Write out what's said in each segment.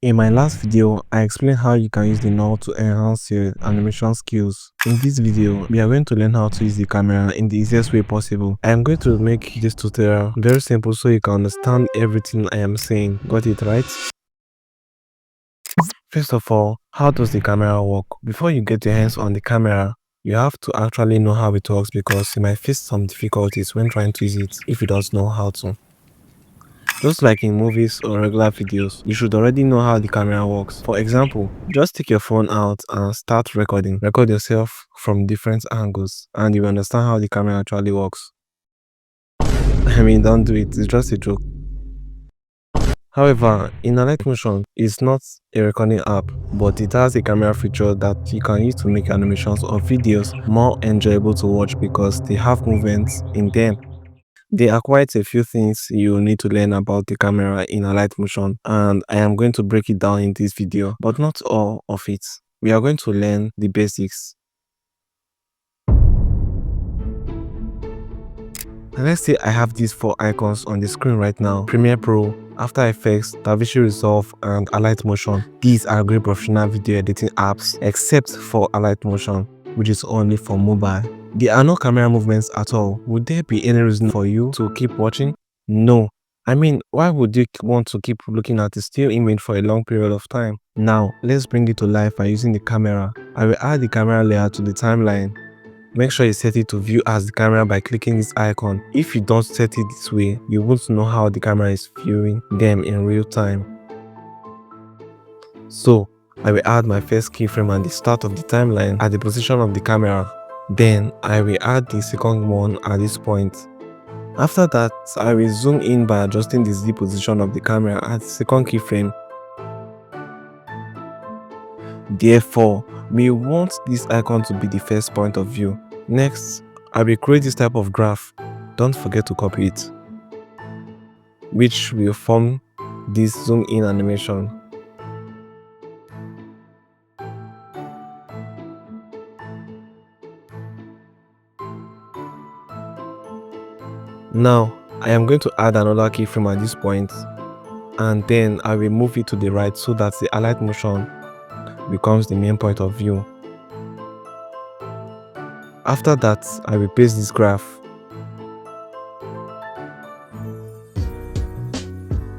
In my last video, I explained how you can use the knob to enhance your animation skills. In this video, we are going to learn how to use the camera in the easiest way possible. I am going to make this tutorial very simple so you can understand everything I am saying. Got it right? First of all, how does the camera work? Before you get your hands on the camera, you have to actually know how it works because you might face some difficulties when trying to use it if you don't know how to. Just like in movies or regular videos, you should already know how the camera works. For example, just take your phone out and start recording. Record yourself from different angles and you understand how the camera actually works. I mean, don't do it, it's just a joke. However, in Alight Motion, it's not a recording app, but it has a camera feature that you can use to make animations or videos more enjoyable to watch because they have movements in them. There are quite a few things you need to learn about the camera in Alight Motion, and I am going to break it down in this video, but not all of it. We are going to learn the basics. Let's say I have these 4 icons on the screen right now: Premiere Pro, After Effects, DaVinci Resolve, and Alight Motion. These are great professional video editing apps, except for Alight Motion, which is only for mobile. There are no camera movements at all. Would there be any reason for you to keep watching? No. I mean, why would you want to keep looking at a still image for a long period of time? Now, let's bring it to life by using the camera. I will add the camera layer to the timeline. Make sure you set it to view as the camera by clicking this icon. If you don't set it this way, you won't know how the camera is viewing them in real time. So, I will add my first keyframe at the start of the timeline at the position of the camera. Then, I will add the second one at this point. After that, I will zoom in by adjusting the Z position of the camera at the second keyframe. Therefore, we want this icon to be the first point of view. Next, I will create this type of graph. Don't forget to copy it, which will form this zoom in animation. Now, I am going to add another keyframe at this point, and then I will move it to the right so that the Alight Motion becomes the main point of view. After that, I will paste this graph.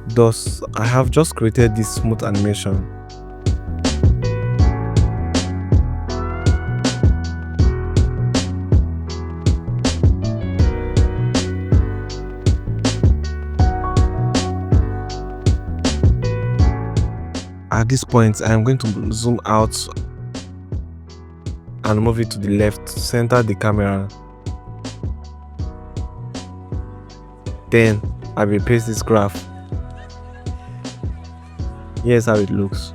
Thus, I have just created this smooth animation. At this point, I am going to zoom out and move it to the left to center the camera. Then I will paste this graph. Here's how it looks.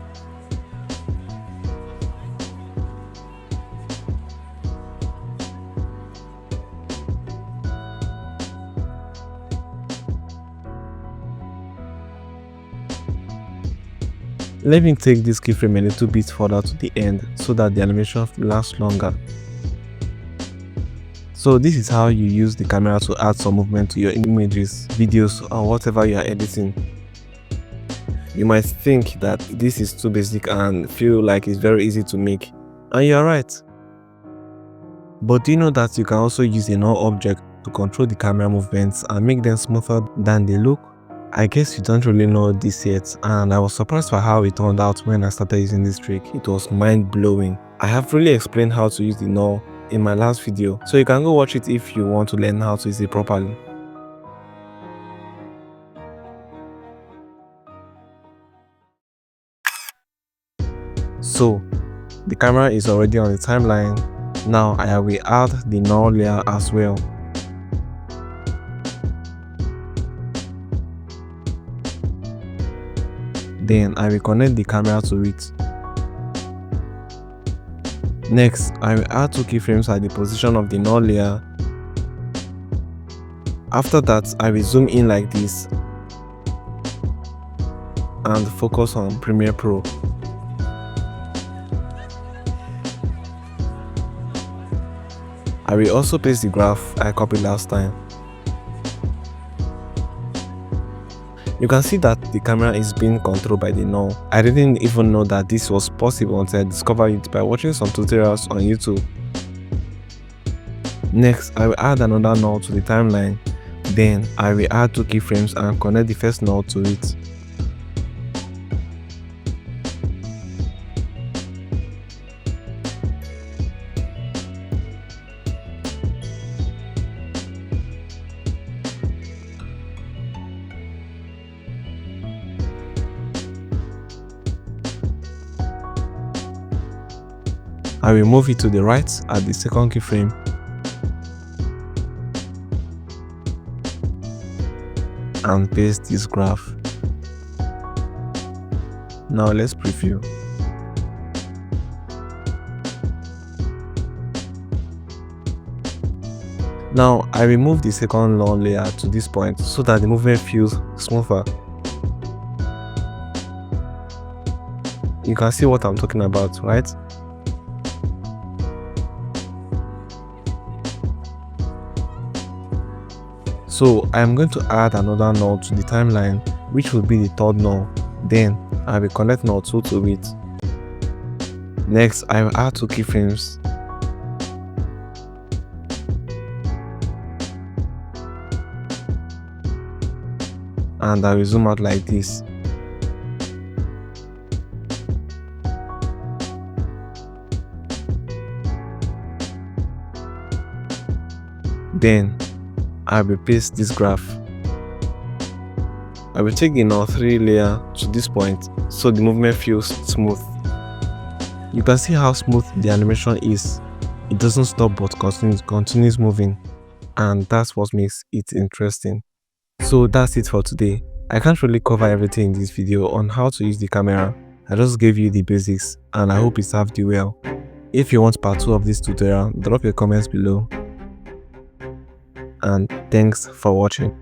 Let me take this keyframe a little bit further to the end so that the animation lasts longer. So this is how you use the camera to add some movement to your images, videos, or whatever you are editing. You might think that this is too basic and feel like it's very easy to make, and you are right. But do you know that you can also use a null object to control the camera movements and make them smoother than they look? I guess you don't really know this yet, and I was surprised by how it turned out when I started using this trick. It was mind-blowing. I have really explained how to use the null in my last video, so you can go watch it if you want to learn how to use it properly. So, the camera is already on the timeline. Now I will add the null layer as well. Then I will connect the camera to it. Next, I will add 2 keyframes at the position of the null layer. After that, I will zoom in like this and focus on Premiere Pro. I will also paste the graph I copied last time. You can see that the camera is being controlled by the knob. I didn't even know that this was possible until I discovered it by watching some tutorials on YouTube. Next, I will add another knob to the timeline. Then I will add 2 keyframes and connect the first knob to it. I will move it to the right at the second keyframe. And paste this graph. Now let's preview. Now I will move the second lawn layer to this point so that the movement feels smoother. You can see what I'm talking about, right? So I am going to add another node to the timeline, which will be the third node. Then I will connect node 2 to it. Next, I will add 2 keyframes. And I will zoom out like this. Then I will paste this graph. I will take the node 3 layer to this point so the movement feels smooth. You can see how smooth the animation is. It doesn't stop but continues moving, and that's what makes it interesting. So that's it for today. I can't really cover everything in this video on how to use the camera. I just gave you the basics and I hope it served you well. If you want part 2 of this tutorial, drop your comments below. And thanks for watching.